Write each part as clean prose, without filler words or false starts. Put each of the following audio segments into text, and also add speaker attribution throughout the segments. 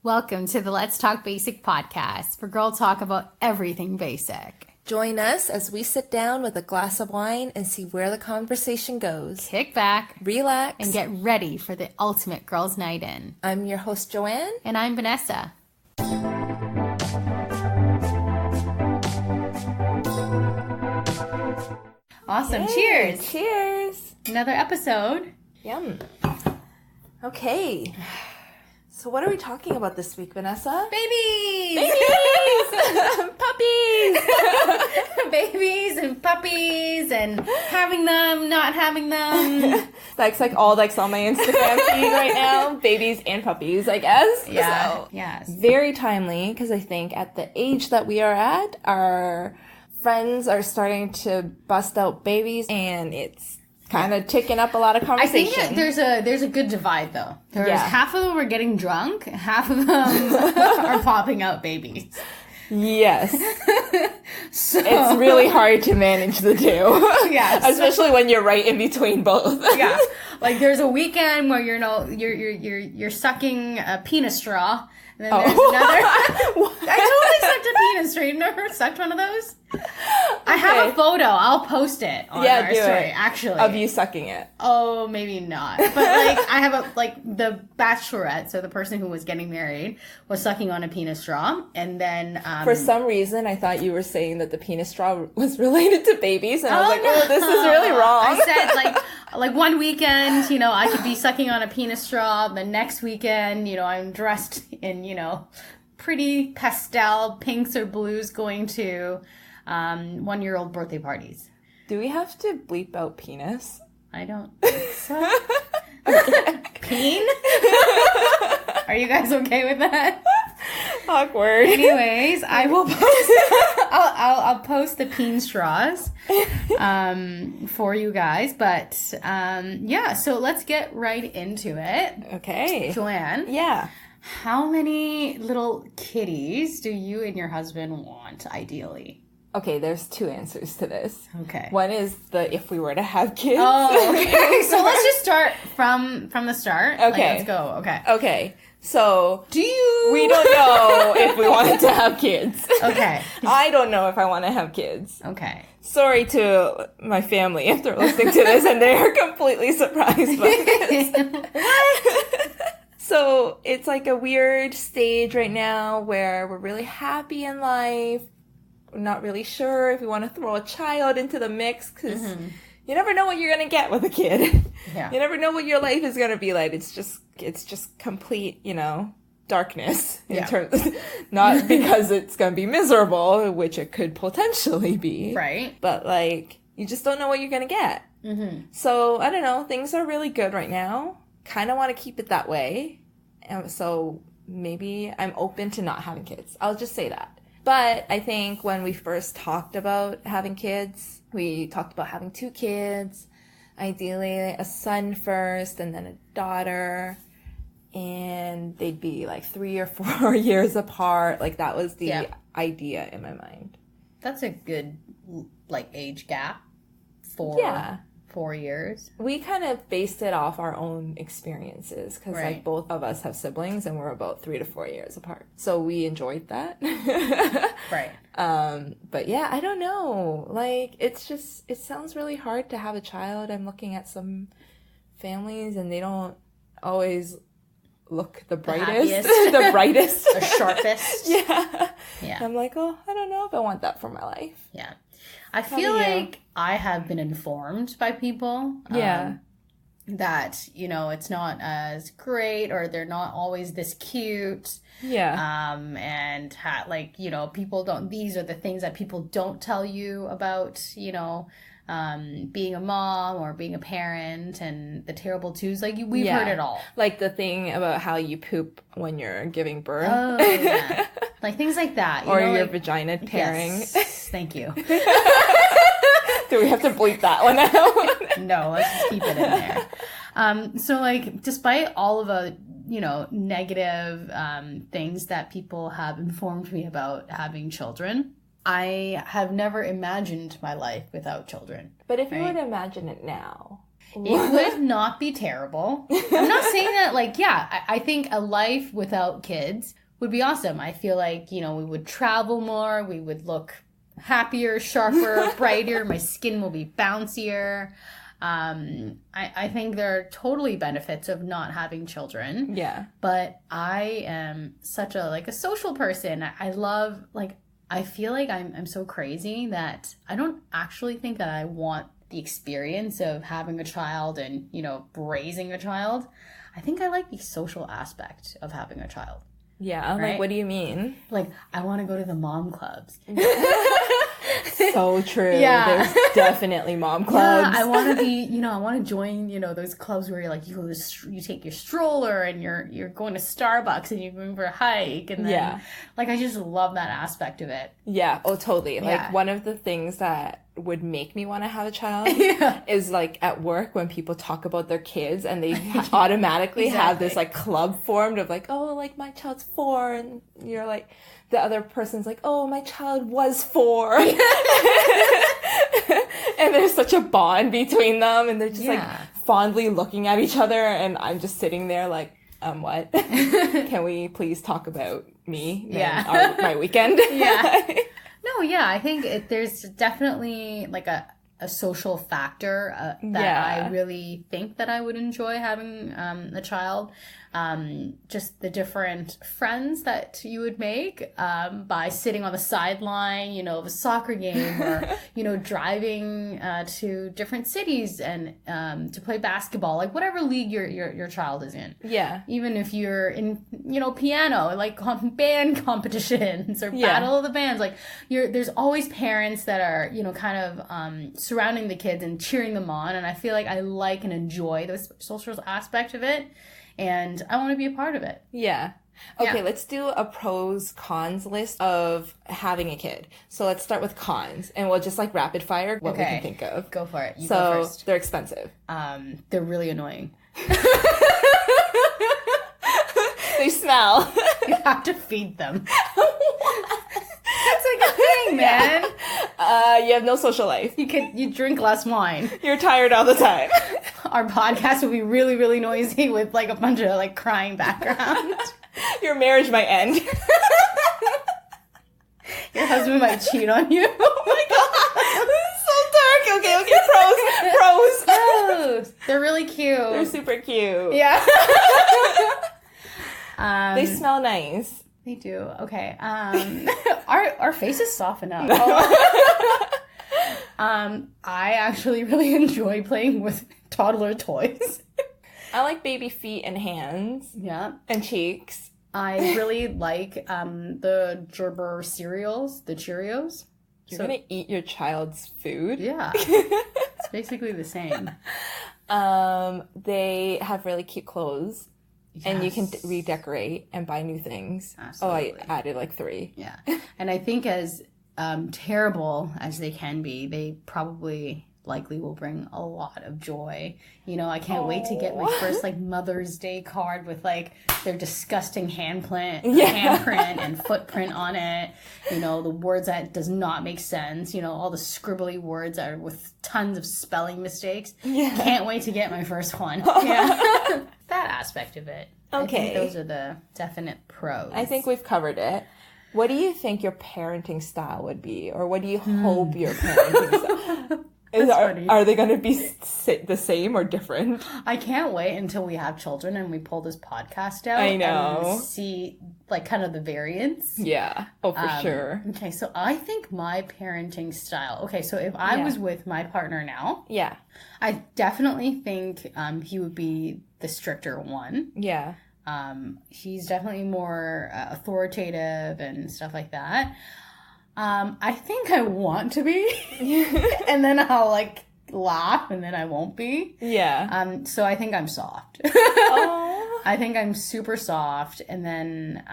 Speaker 1: Welcome to the Let's Talk Basic podcast, where girls talk about everything basic.
Speaker 2: Join us as we sit down with a glass of wine and see where the conversation goes.
Speaker 1: Kick back,
Speaker 2: relax,
Speaker 1: and get ready for the ultimate girls' night in.
Speaker 2: I'm your host, Joanne.
Speaker 1: And I'm Vanessa. Awesome.
Speaker 2: Yay.
Speaker 1: Cheers.
Speaker 2: Cheers.
Speaker 1: Another episode.
Speaker 2: Yum. Okay. So what are we talking about this week, Vanessa?
Speaker 1: Babies!
Speaker 2: Puppies!
Speaker 1: Babies and puppies and having them, not having them.
Speaker 2: That's like all on my Instagram feed right now. Babies and puppies, I guess.
Speaker 1: Yeah.
Speaker 2: So,
Speaker 1: yes.
Speaker 2: Very timely, because I think at the age that we are at, our friends are starting to bust out babies, and it's kind of ticking up a lot of conversation.
Speaker 1: I think that there's a good divide, though. There's half of them are getting drunk, half of them are popping out babies.
Speaker 2: Yes.
Speaker 1: So
Speaker 2: it's really hard to manage the two.
Speaker 1: Yeah.
Speaker 2: Especially when you're right in between both.
Speaker 1: Yeah. Like there's a weekend where you're sucking a penis straw. And then there's another. I totally sucked a penis straw. You never sucked one of those? I have a photo. I'll post it on our story, actually.
Speaker 2: Of you sucking it.
Speaker 1: Oh, maybe not. But I have the bachelorette, so the person who was getting married was sucking on a penis straw, and then
Speaker 2: for some reason I thought you were saying that the penis straw was related to babies, and I was like, oh, this is really wrong.
Speaker 1: I said like one weekend, I could be sucking on a penis straw. The next weekend, I'm dressed in, pretty pastel pinks or blues going to 1-year-old birthday parties.
Speaker 2: Do we have to bleep out penis?
Speaker 1: I don't think so. Peen? Are you guys okay with that?
Speaker 2: Awkward.
Speaker 1: Anyways, I will post. I'll post the peen straws for you guys. But so let's get right into it.
Speaker 2: Okay.
Speaker 1: Joanne.
Speaker 2: Yeah.
Speaker 1: How many little kitties do you and your husband want, ideally?
Speaker 2: Okay, there's two answers to this.
Speaker 1: Okay.
Speaker 2: One is the if we were to have kids.
Speaker 1: Oh, okay. So let's just start from the start.
Speaker 2: Okay.
Speaker 1: Let's go. Okay.
Speaker 2: Okay. So
Speaker 1: we
Speaker 2: don't know if we wanted to have kids.
Speaker 1: Okay.
Speaker 2: I don't know if I want to have kids.
Speaker 1: Okay.
Speaker 2: Sorry to my family if they're listening to this and they're completely surprised by this. What? So it's like a weird stage right now where we're really happy in life. We're not really sure if we want to throw a child into the mix, because you never know what you're going to get with a kid.
Speaker 1: Yeah.
Speaker 2: You never know what your life is going to be like. It's just complete, darkness in terms, not because it's going to be miserable, which it could potentially be.
Speaker 1: Right.
Speaker 2: But you just don't know what you're going to get. Mm-hmm. So I don't know. Things are really good right now. Kind of want to keep it that way. And so maybe I'm open to not having kids. I'll just say that. But I think when we first talked about having kids, we talked about having 2 kids, ideally a son first and then a daughter, and they'd be 3 or 4 years apart. That was the idea in my mind.
Speaker 1: That's a good age gap for 4 years.
Speaker 2: We kind of based it off our own experiences because both of us have siblings and we're about 3 to 4 years apart. So we enjoyed that.
Speaker 1: Right.
Speaker 2: But yeah, I don't know. It sounds really hard to have a child. I'm looking at some families and they don't always look the brightest. The brightest.
Speaker 1: The sharpest.
Speaker 2: Yeah.
Speaker 1: Yeah.
Speaker 2: I'm like, I don't know if I want that for my life.
Speaker 1: Yeah. I feel like I have been informed by people that, it's not as great or they're not always this cute.
Speaker 2: Yeah.
Speaker 1: And people don't, these are the things that people don't tell you about, being a mom or being a parent and the terrible twos. We've heard it all.
Speaker 2: The thing about how you poop when you're giving birth.
Speaker 1: Oh, yeah. Things like that.
Speaker 2: Or your vagina tearing.
Speaker 1: Yes, thank you.
Speaker 2: Do we have to bleep that one out?
Speaker 1: No, let's just keep it in there. So despite all of the, negative things that people have informed me about having children, I have never imagined my life without children.
Speaker 2: But if you were to imagine it now,
Speaker 1: It would not be terrible. I'm not saying that, like, yeah, I think a life without kids would be awesome. I feel like, you know, we would travel more, we would look happier, sharper, brighter, my skin will be bouncier. I think there are totally benefits of not having children.
Speaker 2: Yeah.
Speaker 1: But I am such a social person. I love, like, I feel like I'm so crazy that I don't actually think that I want the experience of having a child and, you know, raising a child. I think I like the social aspect of having a child.
Speaker 2: Yeah,
Speaker 1: right?
Speaker 2: Like, what do you mean?
Speaker 1: Like, I want to go to the mom clubs.
Speaker 2: So true.
Speaker 1: Yeah.
Speaker 2: There's definitely mom clubs.
Speaker 1: Yeah, I want to be, you know, I want to join, you know, those clubs where you're like, you take your stroller and you're going to Starbucks and you're going for a hike. And then, like, I just love that aspect of it.
Speaker 2: Yeah. Oh, totally. Like,
Speaker 1: Yeah.
Speaker 2: one of the things that would make me want to have a child is, like, at work when people talk about their kids and they automatically have this, like, club formed of, like, oh, like, my child's 4, and you're like, the other person's like, oh, my child was 4. And there's such a bond between them, and they're just, like, fondly looking at each other, and I'm just sitting there like, what? Can we please talk about me and my weekend?
Speaker 1: Yeah. No, yeah, I think there's definitely, like, a social factor that I really think that I would enjoy having a child. Just the different friends that you would make by sitting on the sideline, you know, of a soccer game, or, you know, driving to different cities and to play basketball, like whatever league your child is in.
Speaker 2: Yeah.
Speaker 1: Even if you're in, you know, piano, like band competitions or battle of the bands, like there's always parents that are, you know, kind of surrounding the kids and cheering them on. And I feel like I like and enjoy the social aspect of it. And I want to be a part of it.
Speaker 2: Yeah. Okay, let's do a pros cons list of having a kid. So let's start with cons, and we'll just, like, rapid fire what we can think of.
Speaker 1: Go for it. You go first.
Speaker 2: They're expensive.
Speaker 1: They're really annoying.
Speaker 2: They smell.
Speaker 1: You have to feed them. That's like a thing, man.
Speaker 2: You have no social life.
Speaker 1: You drink less wine.
Speaker 2: You're tired all the time.
Speaker 1: Our podcast would be really, really noisy with, like, a bunch of, like, crying background.
Speaker 2: Your marriage might end.
Speaker 1: Your husband might cheat on you.
Speaker 2: Oh my god. This is so dark. Okay, pros.
Speaker 1: Oh, they're really cute.
Speaker 2: They're super cute.
Speaker 1: Yeah.
Speaker 2: They smell nice.
Speaker 1: They do. Okay. Our faces soften up. I actually really enjoy playing with toddler toys.
Speaker 2: I like baby feet and hands.
Speaker 1: Yeah.
Speaker 2: And cheeks.
Speaker 1: I really like the Gerber cereals, the Cheerios.
Speaker 2: You're gonna eat your child's food?
Speaker 1: Yeah. It's basically the same.
Speaker 2: They have really cute clothes. Yes. And you can redecorate and buy new things. Absolutely. Oh, I added like 3.
Speaker 1: Yeah. And I think as terrible as they can be, they probably likely will bring a lot of joy. You know, I can't wait to get my first, like, Mother's Day card with, like, their disgusting handprint and footprint on it. You know, the words that does not make sense. You know, all the scribbly words that are with tons of spelling mistakes. Yeah. Can't wait to get my first one. Yeah. That aspect of it.
Speaker 2: Okay.
Speaker 1: I think those are the definite pros.
Speaker 2: I think we've covered it. What do you think your parenting style would be? Or what do you hope your parenting style... Are they going to be the same or different?
Speaker 1: I can't wait until we have children and we pull this podcast out.
Speaker 2: I know.
Speaker 1: And see, like, kind of the variants.
Speaker 2: Yeah. Oh, for sure.
Speaker 1: Okay, so I think my parenting style... Okay, so if I was with my partner now...
Speaker 2: Yeah.
Speaker 1: I definitely think he would be the stricter one.
Speaker 2: Yeah.
Speaker 1: He's definitely more authoritative and stuff like that. I think I want to be, and then I'll, like, laugh, and then I won't be.
Speaker 2: Yeah.
Speaker 1: So I think I'm soft. I think I'm super soft, and then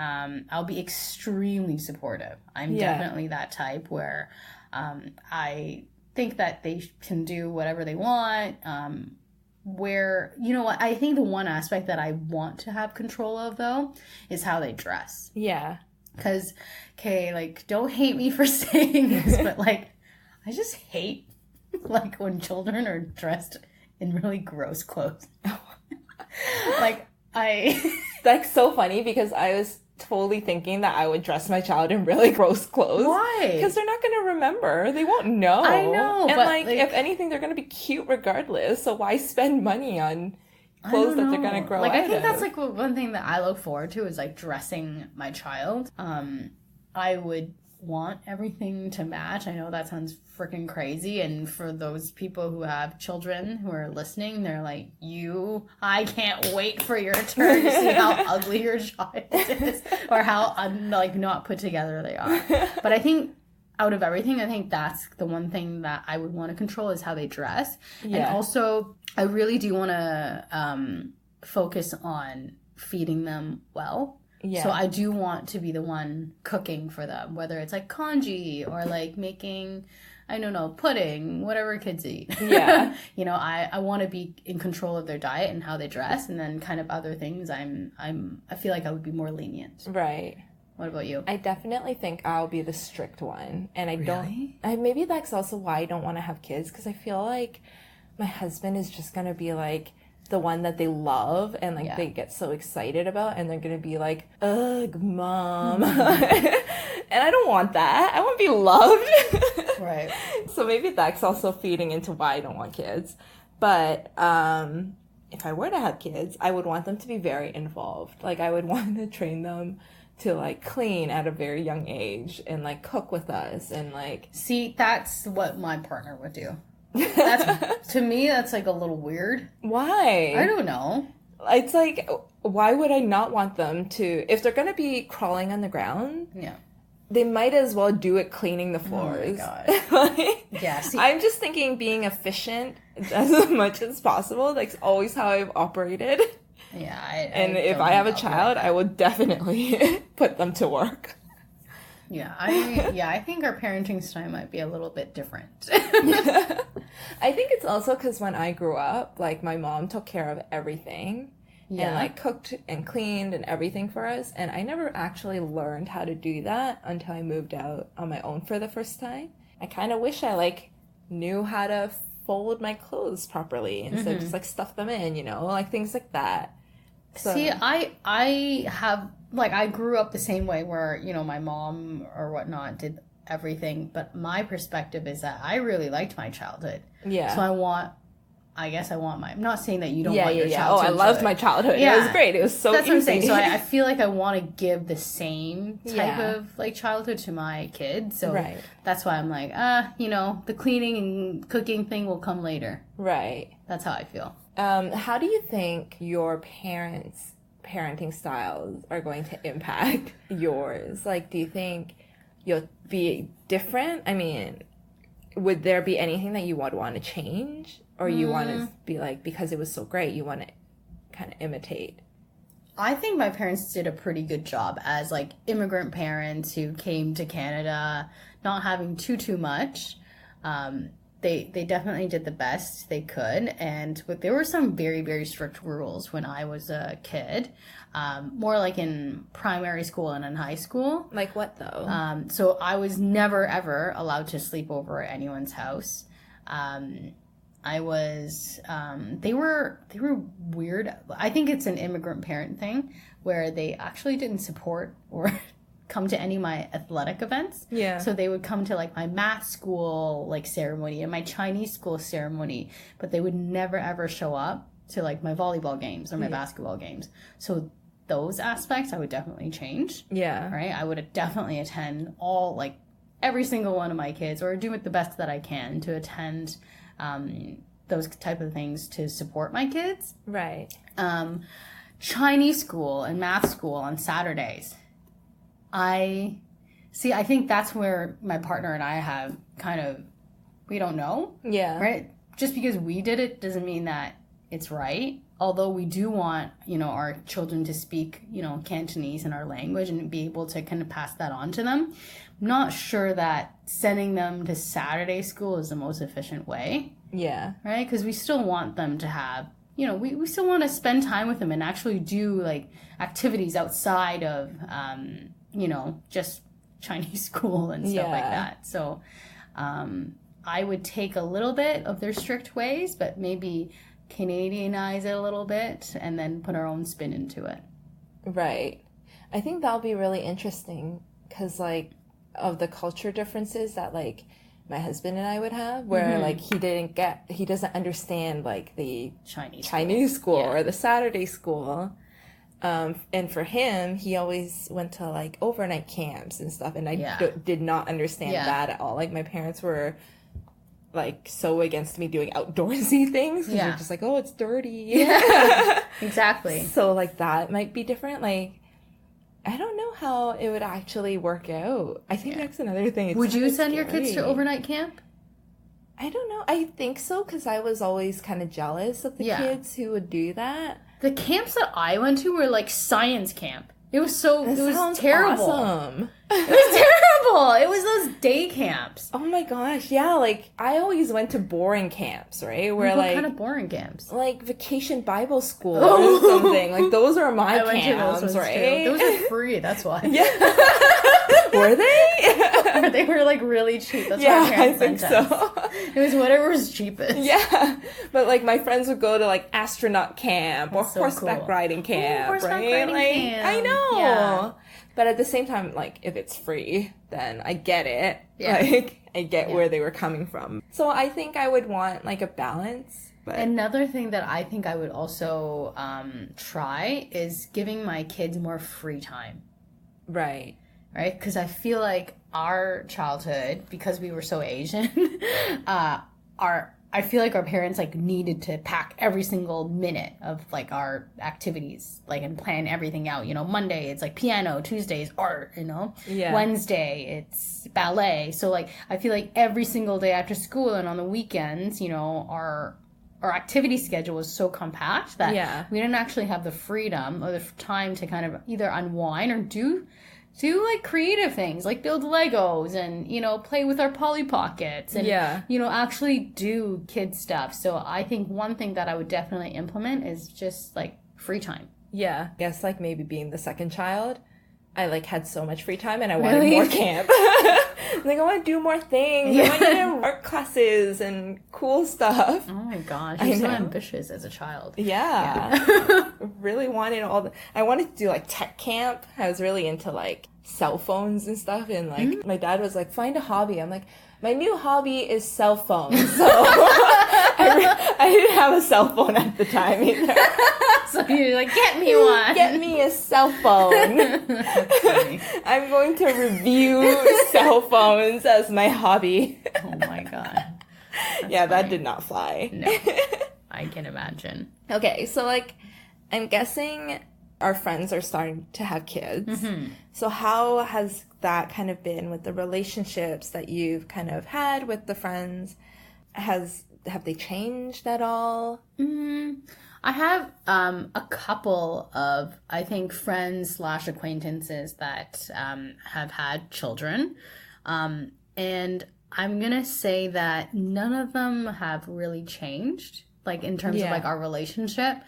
Speaker 1: I'll be extremely supportive. I'm definitely that type where I think that they can do whatever they want. Where, you know what, I think the one aspect that I want to have control of, though, is how they dress.
Speaker 2: Yeah.
Speaker 1: Because, okay, like, don't hate me for saying this, but, like, I just hate, like, when children are dressed in really gross clothes. Like,
Speaker 2: That's so funny because I was totally thinking that I would dress my child in really gross clothes.
Speaker 1: Why?
Speaker 2: Because they're not going to remember. They won't know.
Speaker 1: I know.
Speaker 2: And
Speaker 1: but
Speaker 2: like, if anything, they're going to be cute regardless. So why spend money on clothes that they're going to grow out of?
Speaker 1: I think that's like one thing that I look forward to is like dressing my child. I would want everything to match. I know that sounds freaking crazy, and for those people who have children who are listening, they're like, I can't wait for your turn to see how ugly your child is or how like not put together they are. But I think out of everything, I think that's the one thing that I would want to control is how they dress. Yeah. And also I really do want to focus on feeding them well. Yeah. So I do want to be the one cooking for them, whether it's like congee or like making, I don't know, pudding, whatever kids eat. Yeah. You know, I want to be in control of their diet and how they dress, and then kind of other things I feel like I would be more lenient.
Speaker 2: Right.
Speaker 1: What about you?
Speaker 2: I definitely think I'll be the strict one. And I
Speaker 1: Really?
Speaker 2: maybe that's also why I don't want to have kids, because I feel like my husband is just going to be like the one that they love and like they get so excited about, and they're gonna be like, ugh, mom. And I don't want that. I want to be loved.
Speaker 1: Right.
Speaker 2: So maybe that's also feeding into why I don't want kids. But if I were to have kids, I would want them to be very involved. Like, I would want to train them to like clean at a very young age and like cook with us and like.
Speaker 1: See, that's what my partner would do. That's, to me, that's like a little weird.
Speaker 2: Why?
Speaker 1: I don't know.
Speaker 2: It's like, why would I not want them to, if they're going to be crawling on the ground, they might as well do it cleaning the floors.
Speaker 1: Oh my God. Yeah, see,
Speaker 2: I'm just thinking being efficient as much as possible. That's always how I've operated.
Speaker 1: Yeah.
Speaker 2: If I have a child, I will definitely put them to work.
Speaker 1: Yeah, I think our parenting style might be a little bit different.
Speaker 2: I think it's also because when I grew up, like, my mom took care of everything and like cooked and cleaned and everything for us, and I never actually learned how to do that until I moved out on my own for the first time. I kind of wish I like knew how to fold my clothes properly instead of just like stuff them in, you know, like things like that. So.
Speaker 1: See, I have, like, I grew up the same way where, you know, my mom or whatnot did everything, but my perspective is that I really liked my childhood. Yeah. So I'm not saying that you don't want your childhood.
Speaker 2: Oh, I loved my childhood. Yeah. It was great. It was so
Speaker 1: That's
Speaker 2: easy.
Speaker 1: What I'm saying. So I feel like I want to give the same type of, like, childhood to my kids. So that's why I'm like, you know, the cleaning and cooking thing will come later.
Speaker 2: Right.
Speaker 1: That's how I feel.
Speaker 2: How do you think your parents' parenting styles are going to impact yours? Like, do you think you'll be different? I mean, would there be anything that you would want to change? Or you want to be like, because it was so great, you want to kind of imitate?
Speaker 1: I think my parents did a pretty good job as, like, immigrant parents who came to Canada, not having too much. They definitely did the best they could, but there were some very, very strict rules when I was a kid, more like in primary school and in high school.
Speaker 2: Like what, though?
Speaker 1: So I was never, ever allowed to sleep over at anyone's house. I was, they were weird. I think it's an immigrant parent thing where they actually didn't support or come to any of my athletic events. Yeah. So they would come to like my math school like ceremony and my Chinese school ceremony, but they would never ever show up to like my volleyball games or my basketball games. So those aspects I would definitely change. Yeah. Right? I would definitely attend every single one of my kids, or do it the best that I can to attend those type of things to support my kids. Right. Chinese school and math school on Saturdays. I think that's where my partner and I have we don't know. Yeah. Right? Just because we did it doesn't mean that it's right. Although we do want, you know, our children to speak, you know, Cantonese in our language and be able to kind of pass that on to them. I'm not sure that sending them to Saturday school is the most efficient way. Yeah. Right? Because we still want them to have, you know, we still want to spend time with them and actually do like activities outside of, you know, just Chinese school and stuff like that. So, I would take a little bit of their strict ways, but maybe Canadianize it a little bit and then put our own spin into it.
Speaker 2: Right. I think that'll be really interesting because, like, of the culture differences that, like, my husband and I would have, where, like, he doesn't understand, like, the Chinese school or the Saturday school. And for him, he always went to, like, overnight camps and stuff, and I did not understand that at all. Like, my parents were, like, so against me doing outdoorsy things, because they're just like, oh, it's dirty.
Speaker 1: Yeah, exactly.
Speaker 2: So, like, that might be different. Like, I don't know how it would actually work out. I think that's another thing.
Speaker 1: Would you send your kids to overnight camp?
Speaker 2: I don't know. I think so, because I was always kind of jealous of the kids who would do that.
Speaker 1: The camps that I went to were like science camp. It was terrible.
Speaker 2: Awesome.
Speaker 1: It was terrible. It was those day camps.
Speaker 2: Oh my gosh, yeah. Like, I always went to boring camps, right? Where
Speaker 1: what kind of boring camps?
Speaker 2: Like Vacation Bible School or something. Like, those are my camps, right?
Speaker 1: Those are free. That's why.
Speaker 2: Yeah. Were they?
Speaker 1: They were like really cheap. That's why my parents
Speaker 2: think
Speaker 1: sent
Speaker 2: so.
Speaker 1: us. It was whatever was cheapest.
Speaker 2: Yeah, but like my friends would go to like astronaut camp or horseback riding camp, right?
Speaker 1: Camp.
Speaker 2: I know, but at the same time, like if it's free, then I get it. Yeah. Like I get where they were coming from. So I think I would want like a balance. But
Speaker 1: another thing that I think I would also try is giving my kids more free time.
Speaker 2: Right.
Speaker 1: Because I feel like our childhood, because we were so Asian, I feel like our parents like needed to pack every single minute of like our activities, like, and plan everything out. You know, Monday it's like piano, Tuesday's art, you know, Wednesday it's ballet. So like I feel like every single day after school and on the weekends, you know, our activity schedule was so compact that we didn't actually have the freedom or the time to kind of either unwind or do like creative things, like build Legos and, you know, play with our Polly Pockets and, you know, actually do kid stuff. So I think one thing that I would definitely implement is just like free time.
Speaker 2: Yeah. I guess like maybe being the second child, I like had so much free time and I wanted more camp. Like I want to do more things. I want to do art classes and cool stuff.
Speaker 1: Oh my gosh, you're so ambitious as a child.
Speaker 2: Yeah. Really wanted I wanted to do like tech camp. I was really into like cell phones and stuff, and like my dad was like, find a hobby. I'm like, my new hobby is cell phones. So I didn't have a cell phone at the time either.
Speaker 1: So you're like, get me one.
Speaker 2: Get me a cell phone.
Speaker 1: That's funny.
Speaker 2: I'm going to review cell phones as my hobby.
Speaker 1: Oh my god.
Speaker 2: That's that did not fly.
Speaker 1: No, I can imagine.
Speaker 2: Okay, so like, I'm guessing our friends are starting to have kids. Mm-hmm. So how has that kind of been with the relationships that you've kind of had with the friends? Have they changed at all?
Speaker 1: I have a couple of, I think, friends / acquaintances that have had children. And I'm going to say that none of them have really changed, like in terms of like our relationship.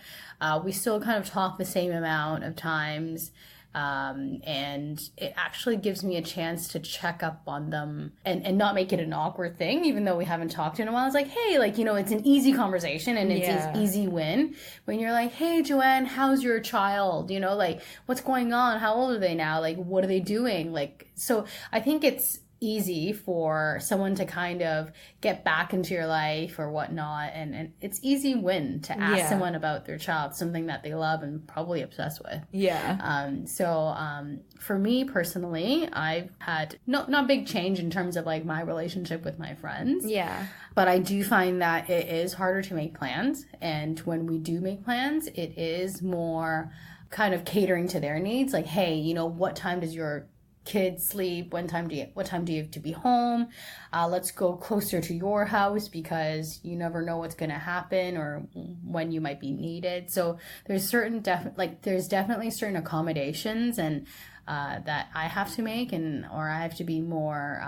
Speaker 1: We still kind of talk the same amount of times. And it actually gives me a chance to check up on them and not make it an awkward thing, even though we haven't talked in a while. It's like, hey, like, you know, it's an easy conversation and it's an easy win when you're like, hey, Joanne, how's your child? You know, like, what's going on? How old are they now? Like, what are they doing? Like, so I think it's easy for someone to kind of get back into your life or whatnot, and it's easy win to ask someone about their child, something that they love and probably obsessed with. For me personally, I've had not big change in terms of like my relationship with my friends, but I do find that it is harder to make plans, and when we do make plans, it is more kind of catering to their needs, like, hey, you know, what time does your kids sleep? What time do you have to be home? Let's go closer to your house because you never know what's going to happen or when you might be needed. So there's definitely certain accommodations and that I have to make, or I have to be more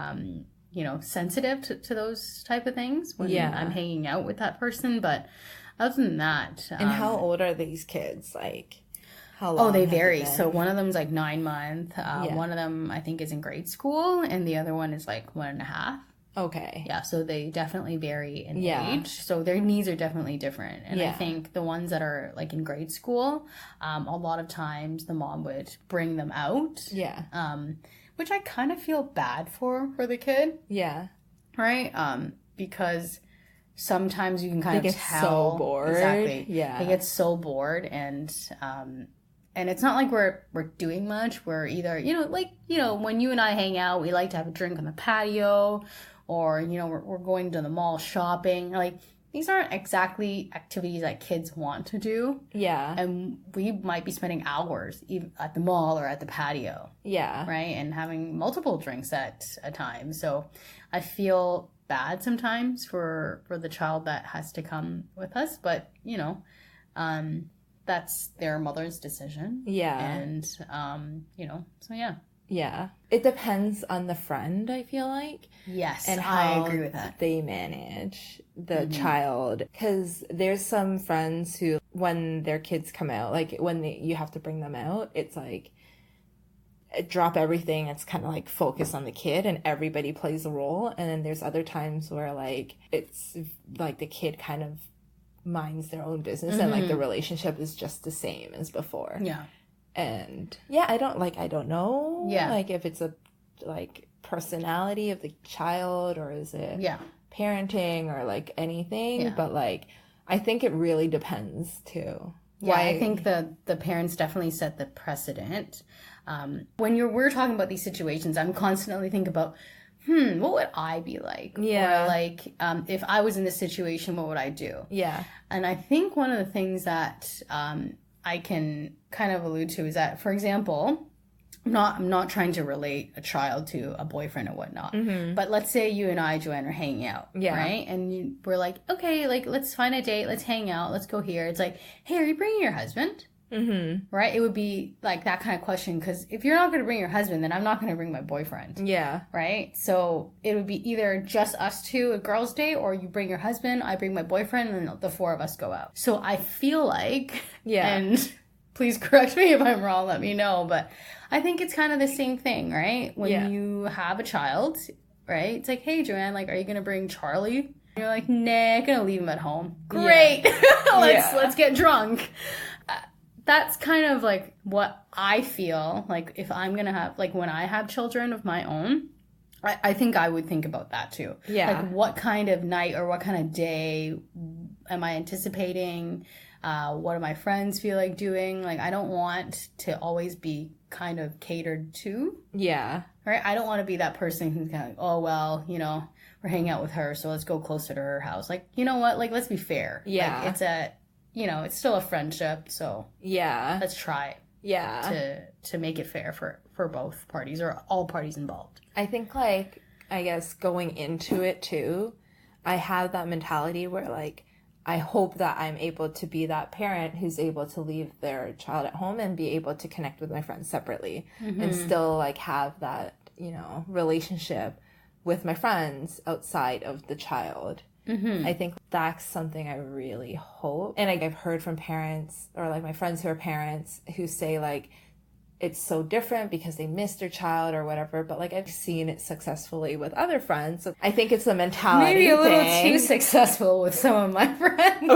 Speaker 1: sensitive to those type of things when I'm hanging out with that person. But other than that,
Speaker 2: and how old are these kids? Like, how long?
Speaker 1: Oh, they vary. So one of them's like 9 months. One of them I think is in grade school, and the other one is like 1.5.
Speaker 2: Okay.
Speaker 1: Yeah, so they definitely vary in
Speaker 2: Yeah.
Speaker 1: age. So their needs are definitely different. And I
Speaker 2: Yeah.
Speaker 1: think the ones that are like in grade school, a lot of times the mom would bring them out.
Speaker 2: Yeah.
Speaker 1: Which I kind of feel bad for the kid,
Speaker 2: Yeah.
Speaker 1: right? Because sometimes you can kind
Speaker 2: They
Speaker 1: of
Speaker 2: get
Speaker 1: tell.
Speaker 2: so bored.
Speaker 1: Exactly.
Speaker 2: Yeah.
Speaker 1: They get so bored, and it's not like we're doing much. We're either, when you and I hang out, we like to have a drink on the patio, or, we're going to the mall shopping. Like, these aren't exactly activities that kids want to do.
Speaker 2: Yeah.
Speaker 1: And we might be spending hours at the mall or at the patio.
Speaker 2: Yeah.
Speaker 1: Right? And having multiple drinks at a time. So I feel bad sometimes for the child that has to come with us. But, that's their mother's decision.
Speaker 2: Yeah.
Speaker 1: And, so yeah.
Speaker 2: Yeah. It depends on the friend, I feel like.
Speaker 1: Yes,
Speaker 2: and
Speaker 1: I
Speaker 2: how
Speaker 1: agree with that.
Speaker 2: they manage the child. Because there's some friends who, when their kids come out, like when you have to bring them out, it's like, drop everything. It's kind of like focus on the kid and everybody plays a role. And then there's other times where like, it's like the kid kind of minds their own business and like the relationship is just the same as before.
Speaker 1: Yeah.
Speaker 2: And yeah, I don't know like if it's a like personality of the child or is it parenting or like anything, but like I think it really depends too.
Speaker 1: Yeah, I think the parents definitely set the precedent. When we're talking about these situations, I'm constantly thinking about, what would I be like?
Speaker 2: Yeah.
Speaker 1: Or like, if I was in this situation, what would I do?
Speaker 2: Yeah.
Speaker 1: And I think one of the things that I can kind of allude to is that, for example, I'm not trying to relate a child to a boyfriend or whatnot, but let's say you and I, Joanne, are hanging out, right? And we're like, okay, like, let's find a date, let's hang out, let's go here. It's like, hey, are you bringing your husband? Right? It would be like that kind of question, because if you're not going to bring your husband, then I'm not going to bring my boyfriend.
Speaker 2: Yeah. Right?
Speaker 1: So it would be either just us two, a girls' date, or you bring your husband, I bring my boyfriend, and then the four of us go out. So I feel like, and please correct me if I'm wrong, let me know, but I think it's kind of the same thing, right? When you have a child, right? It's like, hey, Joanne, like, are you going to bring Charlie? And you're like, nah, I'm going to leave him at home. Great. Let's get drunk. That's kind of like what I feel like if I'm going to have, like when I have children of my own, I think I would think about that too. Yeah. Like what kind of night or what kind of day am I anticipating? What do my friends feel like doing? Like, I don't want to always be kind of catered to. Yeah. Right? I don't want to be that person who's kind of like, oh, well, we're hanging out with her, so let's go closer to her house. Like, you know what? Like, let's be fair. Yeah. Like, it's still a friendship, so let's try to make it fair for both parties or all parties involved.
Speaker 2: I think, like, I guess going into it, too, I have that mentality where, like, I hope that I'm able to be that parent who's able to leave their child at home and be able to connect with my friends separately and still, like, have that, relationship with my friends outside of the child. I think that's something I really hope. And I've heard from parents or like my friends who are parents who say like, it's so different because they miss their child or whatever. But like I've seen it successfully with other friends. So I think it's a mentality
Speaker 1: Maybe a little
Speaker 2: thing.
Speaker 1: too successful with some of my friends.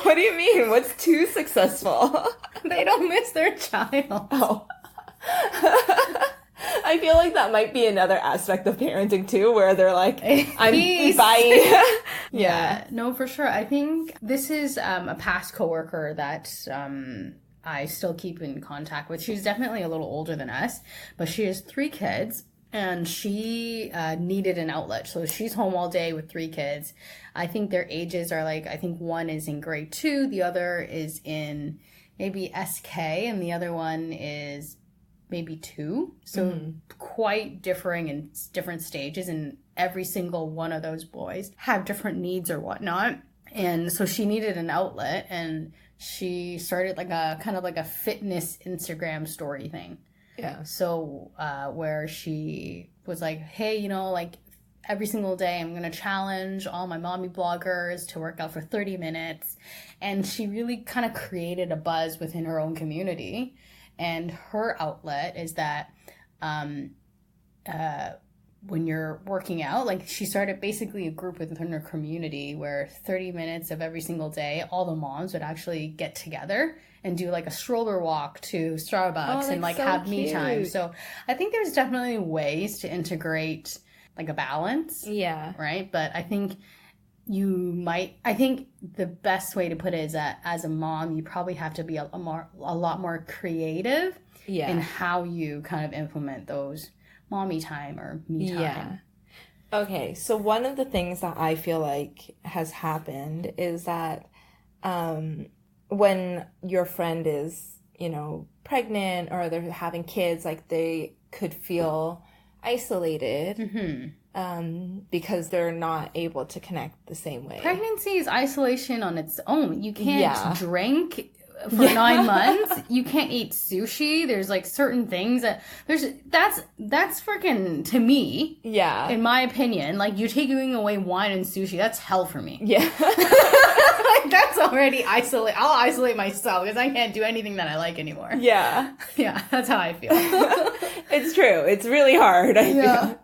Speaker 2: What do you mean? What's too successful?
Speaker 1: They don't miss their child.
Speaker 2: Oh. I feel like that might be another aspect of parenting too, where they're like, I'm buying.
Speaker 1: Yeah, no, for sure. I think this is a past coworker that I still keep in contact with. She's definitely a little older than us, but she has 3 kids. And she needed an outlet. So she's home all day with 3 kids. I think their ages are like, I think one is in grade 2, the other is in maybe SK, and the other one is maybe 2. So quite differing in different stages. And every single one of those boys have different needs or whatnot. And so she needed an outlet, and she started like a kind of like a fitness Instagram story thing. Yeah. So where she was like, hey, like every single day I'm going to challenge all my mommy bloggers to work out for 30 minutes. And she really kind of created a buzz within her own community. And her outlet is that when you're working out, like she started basically a group within her community where 30 minutes of every single day, all the moms would actually get together and do like a stroller walk to Starbucks and like have me time. So I think there's definitely ways to integrate like a balance.
Speaker 2: Yeah.
Speaker 1: Right. But I think I think the best way to put it is that as a mom, you probably have to be a lot more creative in how you kind of implement those mommy time or me time.
Speaker 2: Yeah. Okay, so one of the things that I feel like has happened is that when your friend is, you know, pregnant or they're having kids, like they could feel isolated because they're not able to connect the same way.
Speaker 1: Pregnancy is isolation on its own. You can't drink for 9 months. You can't eat sushi. There's like certain things that's freaking, to me, in my opinion, like you taking away wine and sushi, that's hell for me. Like that's already isolate. I'll isolate myself because I can't do anything that I like anymore. Yeah, that's how I feel.
Speaker 2: It's true. It's really hard, I feel.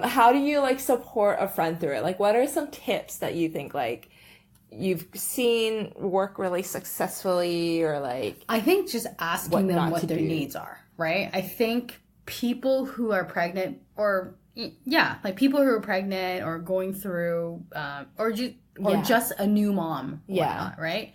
Speaker 2: How do you like support a friend through it? Like what are some tips that you think like you've seen work really successfully, or like
Speaker 1: I think just asking them what their needs are, right? I think people who are pregnant or people who are pregnant or going through or just a new mom, whatnot, right?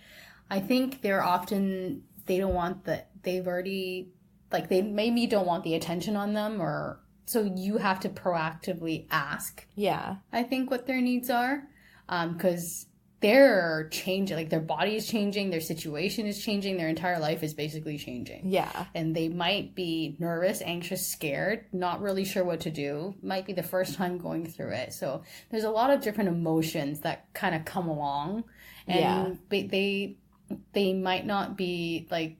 Speaker 1: I think they don't want they maybe don't want the attention on them, or so you have to proactively ask. I think what their needs are, because they're changing, like their body is changing, their situation is changing, their entire life is basically changing. And they might be nervous, anxious, scared, not really sure what to do, might be the first time going through it. So there's a lot of different emotions that kind of come along, and they might not be like,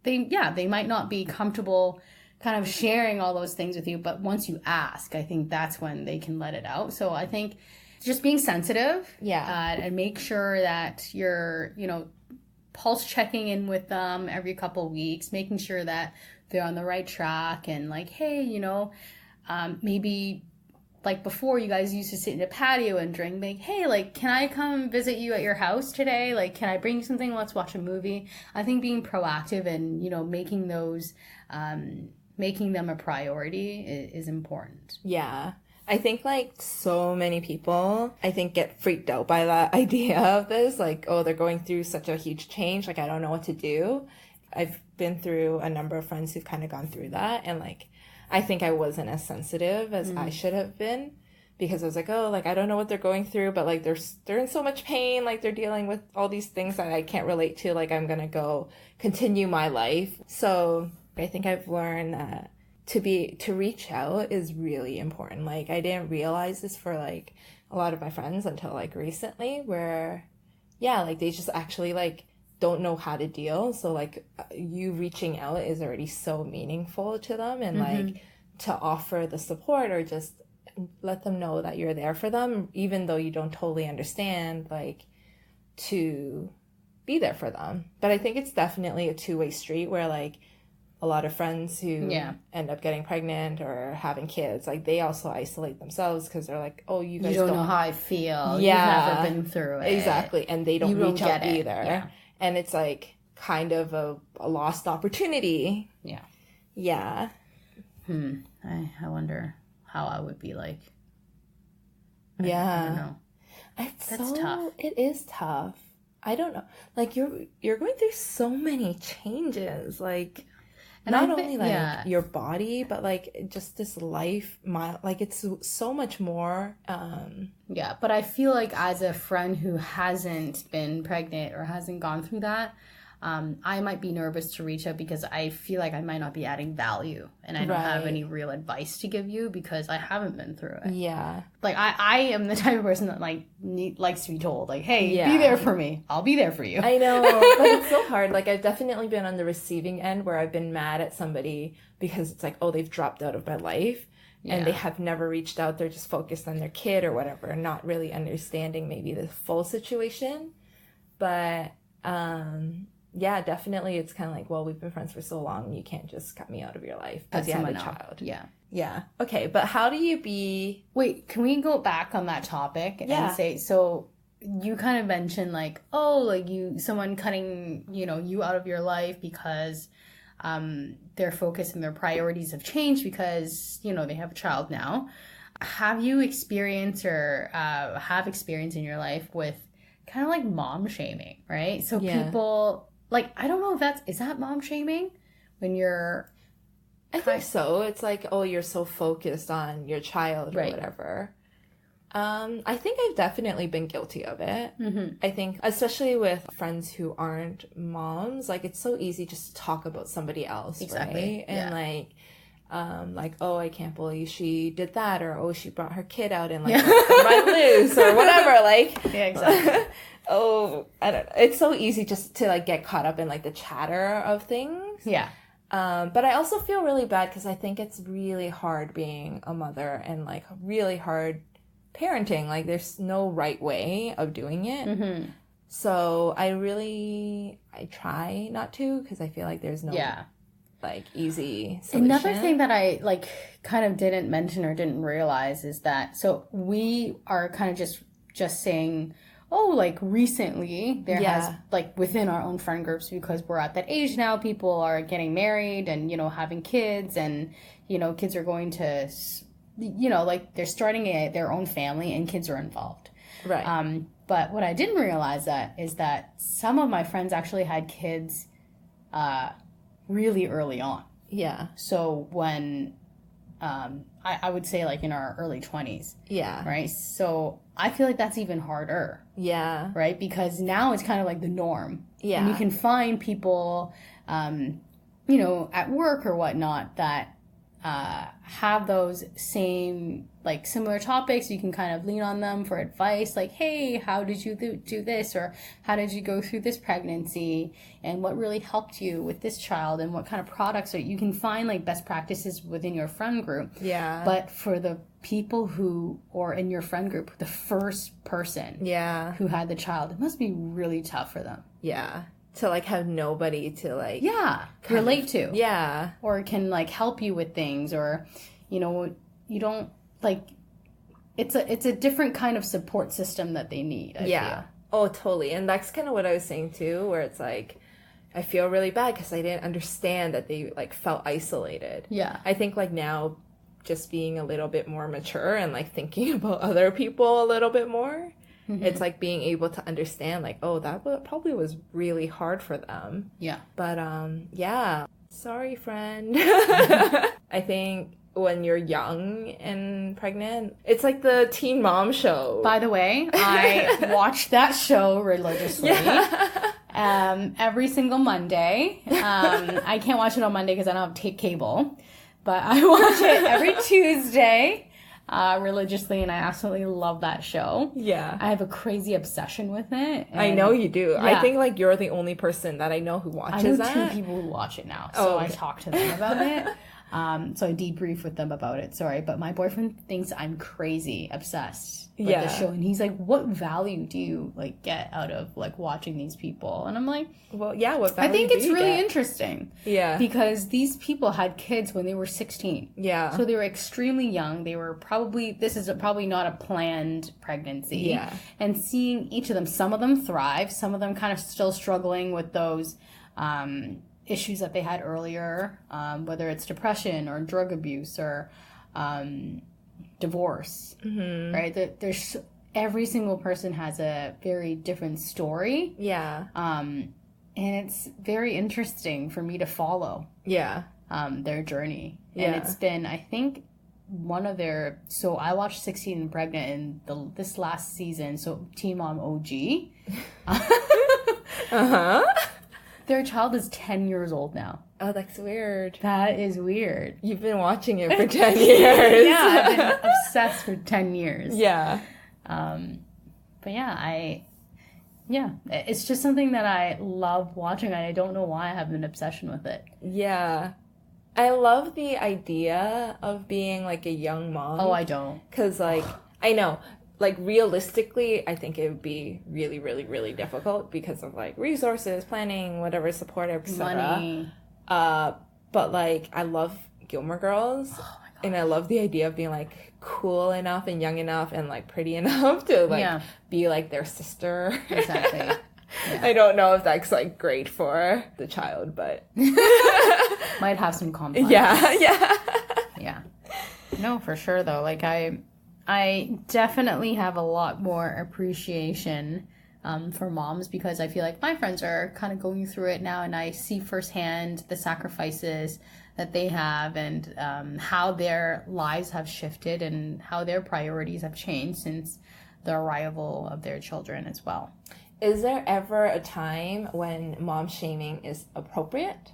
Speaker 1: they might not be comfortable kind of sharing all those things with you, but once you ask, I think that's when they can let it out. So I think just being sensitive, and make sure that you're, pulse checking in with them every couple of weeks, making sure that they're on the right track, and like, hey, maybe like before you guys used to sit in a patio and drink, like, hey, like, can I come visit you at your house today? Like, can I bring you something? Let's watch a movie. I think being proactive and, making those, making them a priority is important.
Speaker 2: I think like so many people, I think, get freaked out by that idea of this. Like, oh, they're going through such a huge change. Like, I don't know what to do. I've been through a number of friends who've kind of gone through that. And like, I think I wasn't as sensitive as I should have been, because I was like, oh, like, I don't know what they're going through, but like, they're in so much pain. Like, they're dealing with all these things that I can't relate to. Like, I'm going to go continue my life. So I think I've learned that to reach out is really important. Like, I didn't realize this for like a lot of my friends until like recently, where like they just actually like don't know how to deal. So like you reaching out is already so meaningful to them, and like to offer the support or just let them know that you're there for them, even though you don't totally understand, like to be there for them. But I think it's definitely a two-way street, where like a lot of friends who end up getting pregnant or having kids, like they also isolate themselves because they're like, oh, you guys
Speaker 1: don't know how I feel. You've never been through it.
Speaker 2: Exactly. And they don't reach out either. And it's like kind of a lost opportunity. I wonder how I would be like. I don't know.
Speaker 1: That's tough.
Speaker 2: It is tough. I don't know. Like you're going through so many changes, like, and not only like your body, but like just this life, like it's so much more.
Speaker 1: But I feel like as a friend who hasn't been pregnant or hasn't gone through that, I might be nervous to reach out because I feel like I might not be adding value, and I don't have any real advice to give you because I haven't been through it. Like I am the type of person that like likes to be told, like, hey, be there for me. I'll be there for you.
Speaker 2: I know, but it's so hard. Like, I've definitely been on the receiving end where I've been mad at somebody because it's like, oh, they've dropped out of my life. And they have never reached out. They're just focused on their kid or whatever, and not really understanding maybe the full situation. But yeah, definitely it's kind of like, well, we've been friends for so long, you can't just cut me out of your life because you have a child. Yeah. Okay, but how do you be...
Speaker 1: Wait, can we go back on that topic and say, so you kind of mentioned like, oh, like someone cutting, you out of your life because their focus and their priorities have changed because, they have a child now. Have you experienced or have experience in your life with kind of like mom shaming, right? So people, like, I don't know if is that mom shaming when you're...
Speaker 2: I think so. It's like, oh, you're so focused on your child or whatever. I think I've definitely been guilty of it. Mm-hmm. I think, especially with friends who aren't moms, like, it's so easy just to talk about somebody else, right? And like, oh, I can't believe she did that, or oh, she brought her kid out and like run loose or whatever. Like,
Speaker 1: yeah, exactly.
Speaker 2: Oh, I don't know. It's so easy just to like get caught up in like the chatter of things.
Speaker 1: Yeah.
Speaker 2: But I also feel really bad because I think it's really hard being a mother and like really hard parenting. Like there's no right way of doing it. Mm-hmm. So I try not to because I feel like there's no like easy solution.
Speaker 1: Another thing that I like kind of didn't mention or didn't realize is that, so we are kind of just saying, oh, like recently there has like within our own friend groups, because we're at that age now, people are getting married and, having kids, and, kids are going to, like they're starting their own family and kids are involved.
Speaker 2: Right.
Speaker 1: But what I didn't realize is that some of my friends actually had kids really early on.
Speaker 2: Yeah.
Speaker 1: So when I would say like in our early 20s.
Speaker 2: Yeah.
Speaker 1: Right? So I feel like that's even harder.
Speaker 2: Yeah.
Speaker 1: Right? Because now it's kind of like the norm.
Speaker 2: Yeah.
Speaker 1: And you can find people, at work or whatnot that have those same, like, similar topics. You can kind of lean on them for advice, like, hey, how did you do this? Or how did you go through this pregnancy? And what really helped you with this child? And what kind of products? Or you can find, like, best practices within your friend group.
Speaker 2: Yeah.
Speaker 1: But for the people or in your friend group, the first person who had the child, it must be really tough for them.
Speaker 2: Yeah. To, like, have nobody to, like...
Speaker 1: Yeah, relate to.
Speaker 2: Yeah.
Speaker 1: Or can, like, help you with things. Or, you don't, like... It's a different kind of support system that they need, I feel.
Speaker 2: Oh, totally. And that's kind of what I was saying, too, where it's, like, I feel really bad because I didn't understand that they, like, felt isolated.
Speaker 1: Yeah.
Speaker 2: I think, like, now, just being a little bit more mature and, like, thinking about other people a little bit more... Mm-hmm. It's like being able to understand, like, oh, that probably was really hard for them.
Speaker 1: Yeah.
Speaker 2: But, sorry, friend. I think when you're young and pregnant, it's like the Teen Mom show.
Speaker 1: By the way, I watched that show religiously. Every single Monday. I can't watch it on Monday because I don't have cable. But I watch it every Tuesday. Religiously, and I absolutely love that show. Yeah. I have a crazy obsession with it.
Speaker 2: I know you do. Yeah. I think, like, you're the only person that I know who watches that.
Speaker 1: I know 2 people who watch it now, so I talk to them about it. So I debrief with them about it, sorry. But my boyfriend thinks I'm crazy obsessed with the show. And he's like, what value do you, like, get out of, like, watching these people? And I'm like...
Speaker 2: Well, yeah, what value
Speaker 1: I think it's really interesting.
Speaker 2: Yeah.
Speaker 1: Because these people had kids when they were 16.
Speaker 2: Yeah.
Speaker 1: So they were extremely young. They were this is probably not a planned pregnancy.
Speaker 2: Yeah.
Speaker 1: And seeing each of them, some of them thrive, some of them kind of still struggling with those... issues that they had earlier, whether it's depression or drug abuse or divorce, right? There's every single person has a very different story.
Speaker 2: Yeah.
Speaker 1: And it's very interesting for me to follow.
Speaker 2: Yeah.
Speaker 1: Their journey.
Speaker 2: Yeah.
Speaker 1: And it's been, I think, one of their... So I watched 16 and Pregnant in this last season, so Teen Mom OG. Uh-huh. Their child is 10 years old now.
Speaker 2: Oh, that's weird.
Speaker 1: That is weird.
Speaker 2: You've been watching it for 10 years.
Speaker 1: Yeah, I've been obsessed for 10 years.
Speaker 2: Yeah.
Speaker 1: But yeah, it's just something that I love watching. I don't know why I have an obsession with it.
Speaker 2: Yeah. I love the idea of being, like, a young mom.
Speaker 1: Oh, I don't.
Speaker 2: Because, like, I know. like realistically, I think it would be really, really, really difficult because of like resources, planning, whatever, support, etc.
Speaker 1: Money.
Speaker 2: But like I love Gilmore Girls, and I love the idea of being like cool enough and young enough and like pretty enough to like be like their sister.
Speaker 1: Exactly. Yeah.
Speaker 2: I don't know if that's like great for the child, but
Speaker 1: might have some complex.
Speaker 2: Yeah.
Speaker 1: No, for sure though. Like I definitely have a lot more appreciation for moms, because I feel like my friends are kind of going through it now, and I see firsthand the sacrifices that they have, and how their lives have shifted and how their priorities have changed since the arrival of their children as well.
Speaker 2: Is there ever a time when mom shaming is appropriate?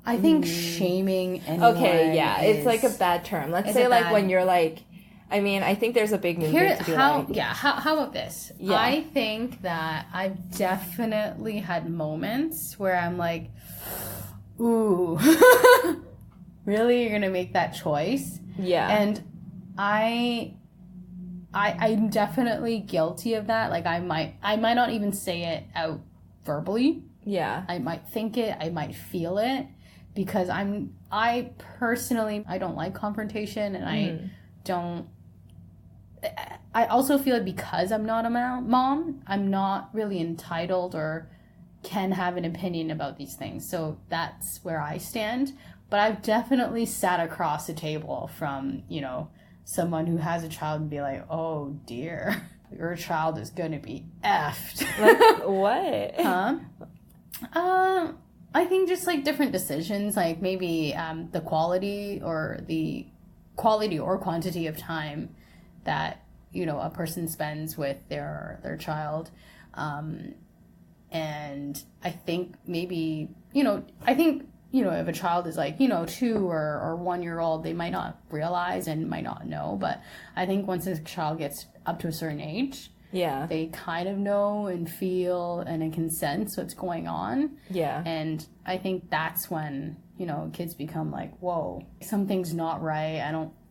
Speaker 1: I think shaming anyone
Speaker 2: it's like a bad term. Let's say like when you're like, I mean, I think there's a big movement to be like...
Speaker 1: How about this? Yeah. I think that I've definitely had moments where I'm like, ooh, really? You're going to make that choice?
Speaker 2: Yeah.
Speaker 1: And I'm definitely guilty of that. Like I might not even say it out verbally.
Speaker 2: Yeah.
Speaker 1: I might think it, I might feel it, because I personally don't like confrontation, and I also feel like because I'm not a mom, I'm not really entitled or can have an opinion about these things. So that's where I stand. But I've definitely sat across the table from, someone who has a child and be like, oh dear, your child is going to be effed.
Speaker 2: Like, what?
Speaker 1: Huh? I think just like different decisions, like maybe the quality or quantity of time that a person spends with their child, and I think maybe if a child is like 2 or 1 year old, they might not realize and might not know, but I think once a child gets up to a certain age, they kind of know and feel and can sense what's going on.
Speaker 2: Yeah.
Speaker 1: And I think that's when, kids become like, whoa, something's not right.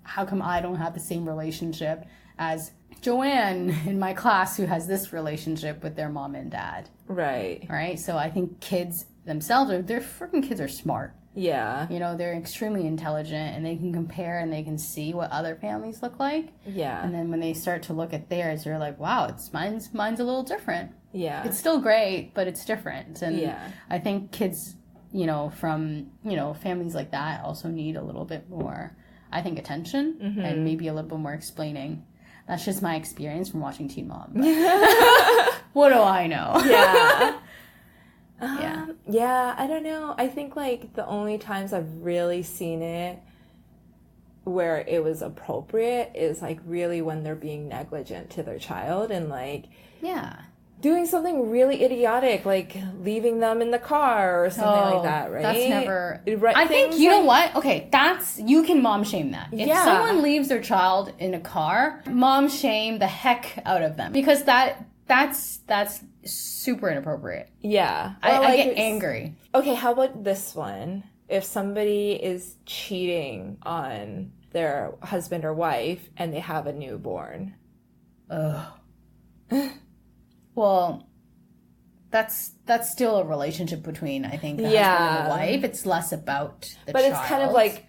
Speaker 1: How come I don't have the same relationship as Joanne in my class who has this relationship with their mom and dad?
Speaker 2: Right.
Speaker 1: Right? So I think kids themselves their freaking kids are smart.
Speaker 2: Yeah.
Speaker 1: They're extremely intelligent, and they can compare and they can see what other families look like.
Speaker 2: Yeah.
Speaker 1: And then when they start to look at theirs, they're like, wow, mine's a little different.
Speaker 2: Yeah.
Speaker 1: It's still great, but it's different. And I think kids, from, families like that also need a little bit more, I think, attention and maybe a little bit more explaining. That's just my experience from watching Teen Mom. What do I know?
Speaker 2: Yeah.
Speaker 1: Yeah,
Speaker 2: I don't know. I think like the only times I've really seen it where it was appropriate is like really when they're being negligent to their child and like doing something really idiotic, like leaving them in the car or something like that, right?
Speaker 1: That's never
Speaker 2: right.
Speaker 1: I think know what? Okay, you can mom shame that. If someone leaves their child in a car, mom shame the heck out of them, because that's super inappropriate.
Speaker 2: Yeah.
Speaker 1: I get angry.
Speaker 2: Okay, how about this one? If somebody is cheating on their husband or wife and they have a newborn.
Speaker 1: Ugh. Well, that's still a relationship between, I think, the husband and the wife. It's less about the child.
Speaker 2: But it's kind of like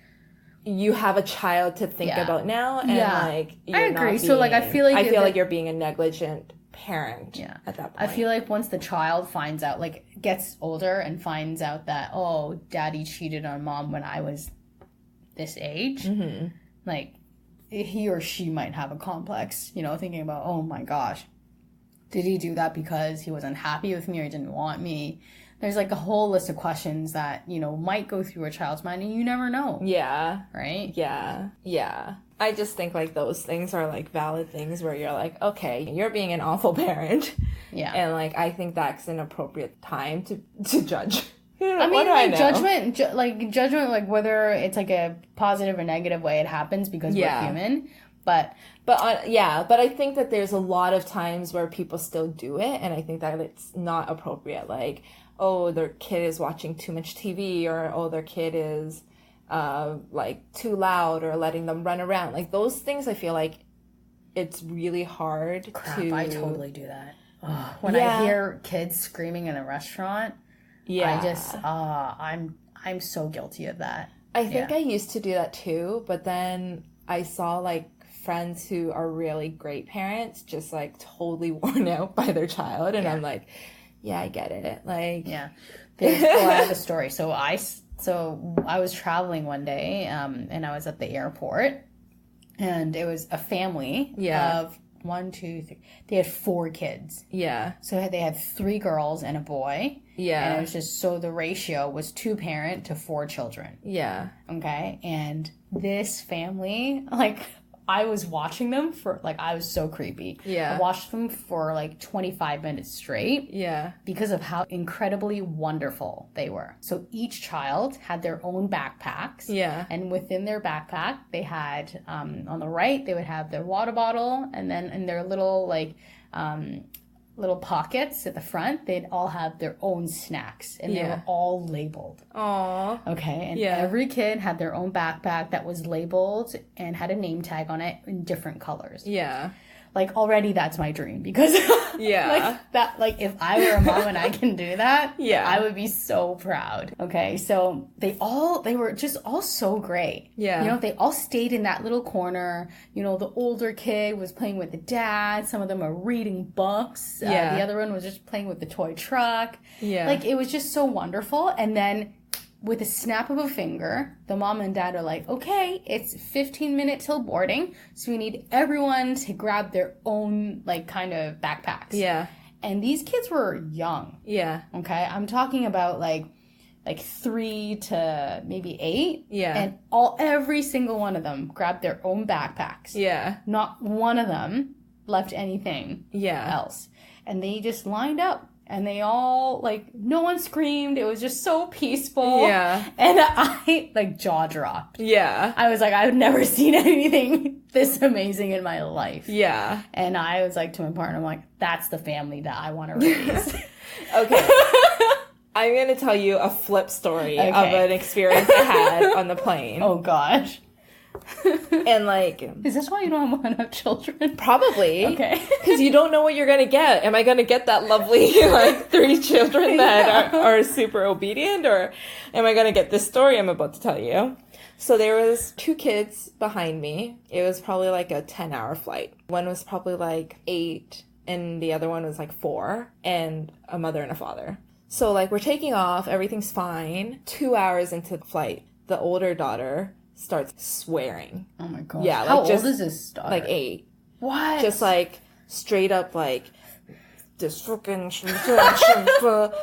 Speaker 2: you have a child to think about now, and like you're
Speaker 1: I agree.
Speaker 2: Not
Speaker 1: So like I feel like
Speaker 2: you're being a negligent parent at that point.
Speaker 1: I feel like once the child finds out, like gets older and finds out that, oh, daddy cheated on mom when I was this age, like he or she might have a complex, thinking about, oh my gosh, did he do that because he was unhappy with me or didn't want me? There's like a whole list of questions that, might go through a child's mind, and you never know.
Speaker 2: Yeah.
Speaker 1: Right?
Speaker 2: Yeah. I just think like those things are like valid things where you're like, okay, you're being an awful parent. Yeah. And like, I think that's an appropriate time to judge.
Speaker 1: I mean, like judgment, like whether it's like a positive or negative way it happens because we're human. But
Speaker 2: I think that there's a lot of times where people still do it, and I think that it's not appropriate. Like, oh, their kid is watching too much TV, or oh, their kid is like too loud, or letting them run around. Like those things, I feel like it's really hard to...
Speaker 1: I totally do that. When I hear kids screaming in a restaurant, I just, I'm so guilty of that.
Speaker 2: I think I used to do that too, but then I saw like friends who are really great parents just like totally worn out by their child, and I'm like, yeah, I get it. Like,
Speaker 1: I have a story. So I was traveling one day, and I was at the airport, and it was a family of 1, 2, 3. They had 4 kids. Yeah. So they had 3 girls and a boy. Yeah. And it was just, so the ratio was 2 parent to 4 children. Yeah. Okay. And this family, like, I was watching them for, like, I was so creepy. Yeah. I watched them for, like, 25 minutes straight. Yeah. Because of how incredibly wonderful they were. So each child had their own backpacks. Yeah. And within their backpack, they had, on the right, they would have their water bottle. And then in their little, like, little pockets at the front, they'd all have their own snacks, and they were all labeled. Aww. Okay, and every kid had their own backpack that was labeled and had a name tag on it in different colors. Yeah. Like, already that's my dream, because if I were a mom and I can do that, I would be so proud. Okay, so they were just all so great. Yeah. You know, they all stayed in that little corner. You know, the older kid was playing with the dad. Some of them are reading books. The other one was just playing with the toy truck. Yeah. Like, it was just so wonderful. And then, with a snap of a finger, the mom and dad are like, okay, it's 15 minutes till boarding, so we need everyone to grab their own, like, kind of backpacks. Yeah. And these kids were young. Yeah. Okay? I'm talking about, like 3 to maybe 8. Yeah. And every single one of them grabbed their own backpacks. Yeah. Not one of them left anything else. And they just lined up. And they all, like, no one screamed. It was just so peaceful. Yeah. And I, like, jaw dropped. Yeah. I was like, I've never seen anything this amazing in my life. Yeah. And I was like to my partner, I'm like, that's the family that I want to raise. Okay.
Speaker 2: I'm going to tell you a flip story of an experience I had on the plane.
Speaker 1: Oh, gosh.
Speaker 2: And, like...
Speaker 1: Is this why you don't want to have children?
Speaker 2: Probably. Okay. Because you don't know what you're going to get. Am I going to get that lovely, like, 3 children that are super obedient? Or am I going to get this story I'm about to tell you? So there was 2 kids behind me. It was probably, like, a 10-hour flight. One was probably, like, 8, and the other one was, like, 4, and a mother and a father. So, like, we're taking off. Everything's fine. 2 hours into the flight, the older daughter starts swearing.
Speaker 1: Oh my god. Yeah, like, how old is this daughter?
Speaker 2: Like 8.
Speaker 1: What?
Speaker 2: Just like straight up like this fucking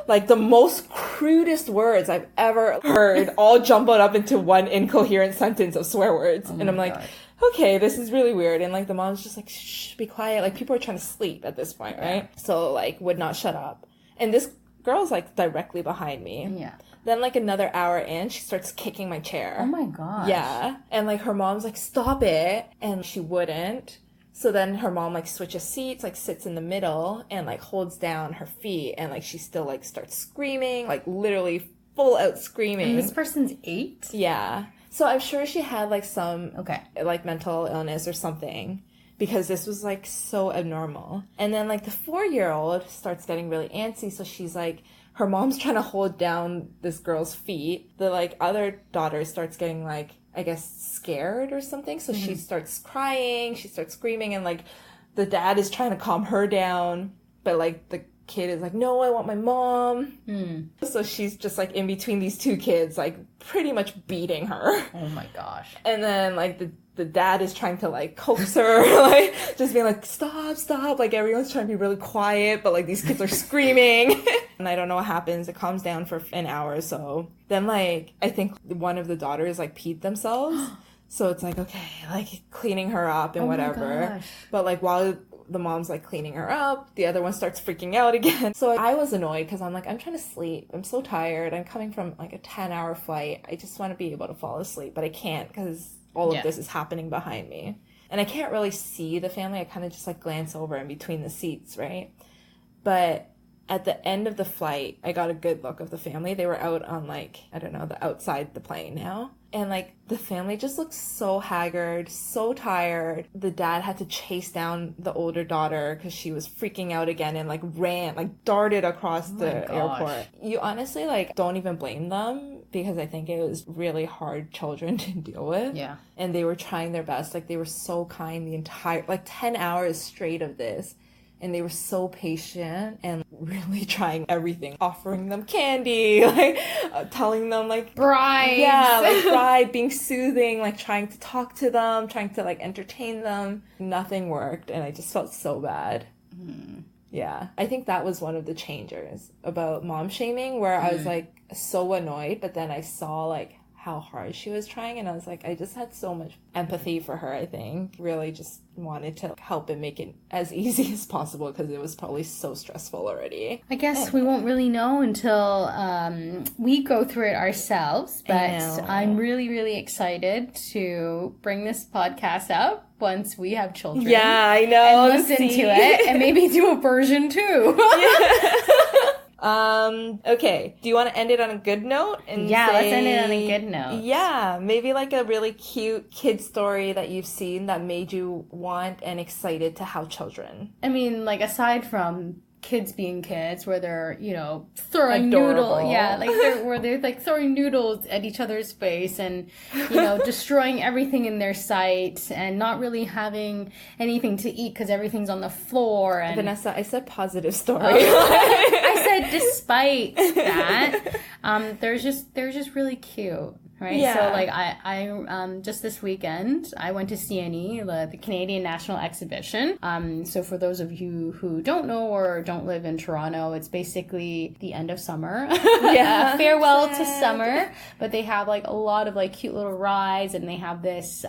Speaker 2: like the most crudest words I've ever heard all jumbled up into one incoherent sentence of swear words. And I'm like, okay, this is really weird. And like the mom's just like, shh, be quiet. Like people are trying to sleep at this point, right? So like would not shut up. And this girl's like directly behind me. Yeah. Then, like, another hour in, she starts kicking my chair.
Speaker 1: Oh, my gosh.
Speaker 2: Yeah. And, like, her mom's like, stop it. And she wouldn't. So then her mom, like, switches seats, like, sits in the middle and, like, holds down her feet. And, like, she still, like, starts screaming, like, literally full out screaming.
Speaker 1: And this person's 8?
Speaker 2: Yeah. So I'm sure she had, like, some, like, mental illness or something. Because this was, like, so abnormal. And then, like, the 4-year-old starts getting really antsy. So she's, like... Her mom's trying to hold down this girl's feet. The, like, other daughter starts getting, like, I guess, scared or something. So she starts crying. She starts screaming. And, like, the dad is trying to calm her down. But, like, the kid is like, no, I want my mom. So she's just, like, in between these 2 kids, like, pretty much beating her.
Speaker 1: Oh, my gosh.
Speaker 2: And then, like, the dad is trying to, like, coax her, like, just being like, stop. Like, everyone's trying to be really quiet, but, like, these kids are screaming. And I don't know what happens. It calms down for an hour or so. Then, like, I think one of the daughters, like, peed themselves. So it's like, okay, like, cleaning her up and whatever. But, like, while the mom's, like, cleaning her up, the other one starts freaking out again. So I was annoyed because I'm like, I'm trying to sleep. I'm so tired. I'm coming from, like, a 10-hour flight. I just want to be able to fall asleep. But I can't because... all of this is happening behind me. And I can't really see the family. I kind of just, like, glance over in between the seats, right? But at the end of the flight, I got a good look of the family. They were out on, like, I don't know, the outside the plane now. And, like, the family just looked so haggard, so tired. The dad had to chase down the older daughter because she was freaking out again and, like, ran, like, darted across the airport. You honestly, like, don't even blame them because I think it was really hard children to deal with.
Speaker 1: Yeah.
Speaker 2: And they were trying their best. Like, they were so kind the entire, like, 10 hours straight of this. And they were so patient and really trying everything. Offering them candy, like, telling them, like...
Speaker 1: Bribes.
Speaker 2: Yeah, like, bribe, being soothing, like, trying to talk to them, trying to, like, entertain them. Nothing worked, and I just felt so bad. Mm. Yeah. I think that was one of the changers about mom shaming, where I was, like, so annoyed, but then I saw, like, how hard she was trying, and I was like, I just had so much empathy for her, I think. Really just wanted to help and make it as easy as possible because it was probably so stressful already.
Speaker 1: I guess we won't really know until we go through it ourselves, but I'm really, really excited to bring this podcast up once we have children.
Speaker 2: Yeah, I know.
Speaker 1: And listen to it, and maybe do a version too.
Speaker 2: Yeah. Okay. Do you want to end it on a good note? And
Speaker 1: let's end it on a good note.
Speaker 2: Yeah, maybe like a really cute kid story that you've seen that made you want and excited to have children.
Speaker 1: I mean, like, aside from kids being kids, where they're, you know, throwing
Speaker 2: adorable.
Speaker 1: where they're like throwing noodles at each other's face and, you know, destroying everything in their sight and not really having anything to eat because everything's on the floor. And
Speaker 2: Vanessa, I said positive story.
Speaker 1: I said despite that, they're just really cute. Right.
Speaker 2: Yeah.
Speaker 1: So, like, I just this weekend, I went to CNE, the Canadian National Exhibition. So for those of you who don't know or don't live in Toronto, it's basically the end of summer. Yeah. Farewell to summer. But they have, like, a lot of, like, cute little rides, and they have this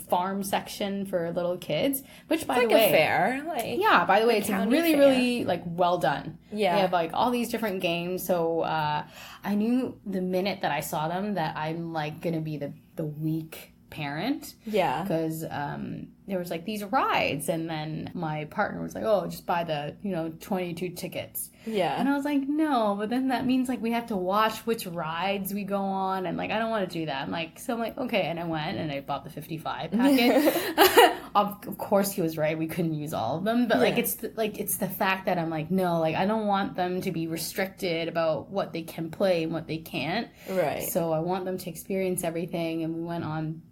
Speaker 1: farm section for little kids, which, by the way,
Speaker 2: a fair. Like,
Speaker 1: yeah, by the way, it's really,
Speaker 2: fair.
Speaker 1: really, like, well done.
Speaker 2: Yeah.
Speaker 1: They have, like, all these different games. So I knew the minute that I saw them that I'm, like, gonna be the weak parent.
Speaker 2: Yeah.
Speaker 1: Because there was, like, these rides, and then my partner was like, oh, just buy the, 22 tickets.
Speaker 2: Yeah.
Speaker 1: And I was like, no, but then that means, like, we have to watch which rides we go on, and, like, I don't want to do that. I'm like, okay, and I went, and I bought the 55 packet. Of course he was right, we couldn't use all of them, but, it's the fact that I'm like, no, like, I don't want them to be restricted about what they can play and what they can't.
Speaker 2: Right.
Speaker 1: So I want them to experience everything, and we went on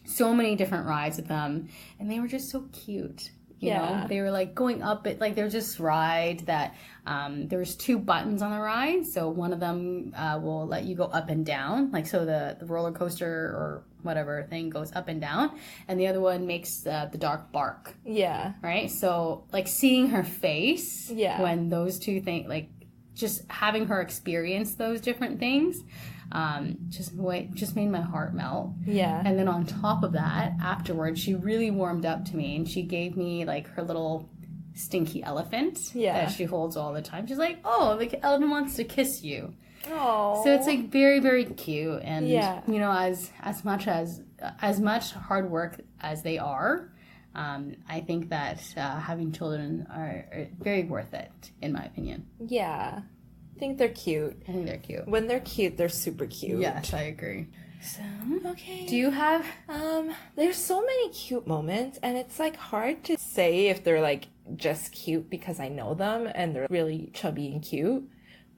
Speaker 1: so many different rides with them, and they were just so cute. You know, they were, like, going up it, like, there's this ride that there was 2 buttons on the ride. So one of them will let you go up and down, like, so the roller coaster or whatever thing goes up and down, and the other one makes the dog bark.
Speaker 2: Yeah.
Speaker 1: Right. So, like, seeing her face when those 2 things, like, just having her experience those different things, just made my heart melt.
Speaker 2: Yeah.
Speaker 1: And then on top of that, afterwards, she really warmed up to me, and she gave me, like, her little stinky elephant that she holds all the time. She's like, oh, the elephant wants to kiss you.
Speaker 2: Oh.
Speaker 1: So it's, like, very, very cute. And as much hard work as they are, I think that having children are very worth it, in my opinion.
Speaker 2: Yeah. I think they're cute.
Speaker 1: I think they're cute.
Speaker 2: When they're cute, they're super cute.
Speaker 1: Yes, I agree. So,
Speaker 2: okay.
Speaker 1: Do you have...
Speaker 2: There's so many cute moments, and it's, like, hard to say if they're, like, just cute because I know them and they're really chubby and cute.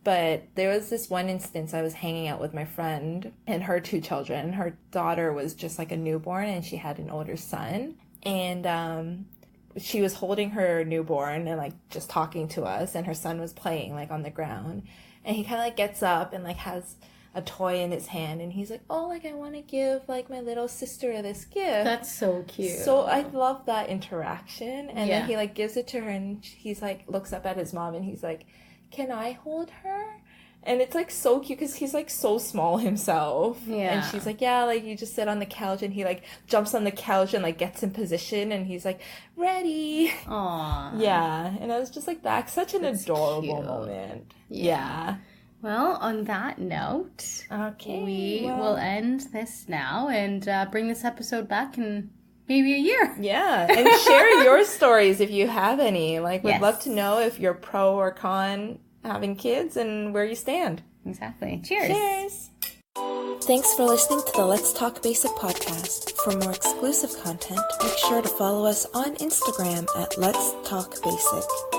Speaker 2: But there was this one instance I was hanging out with my friend and her 2 children. Her daughter was just, like, a newborn, and she had an older son. And she was holding her newborn and, like, just talking to us, and her son was playing, like, on the ground. And he kind of, like, gets up and, like, has a toy in his hand, and he's like, oh, like, I want to give, like, my little sister this gift.
Speaker 1: That's so cute.
Speaker 2: So I love that interaction. And then he, like, gives it to her, and he's, like, looks up at his mom, and he's like, can I hold her? And it's, like, so cute because he's, like, so small himself.
Speaker 1: Yeah.
Speaker 2: And she's like, yeah, like, you just sit on the couch. And he, like, jumps on the couch and, like, gets in position. And he's like, ready.
Speaker 1: Aww.
Speaker 2: Yeah. And I was just like, that's such an adorable
Speaker 1: cute.
Speaker 2: moment.
Speaker 1: Yeah. Well, on that note, we will end this now and bring this episode back in maybe a year.
Speaker 2: Yeah. And share your stories if you have any. Like, we'd love to know if you're pro or con having kids and where you stand.
Speaker 1: Exactly. Cheers.
Speaker 2: Cheers. Thanks for listening to the Let's Talk Basic podcast. For more exclusive content, make sure to follow us on Instagram at Let's Talk Basic.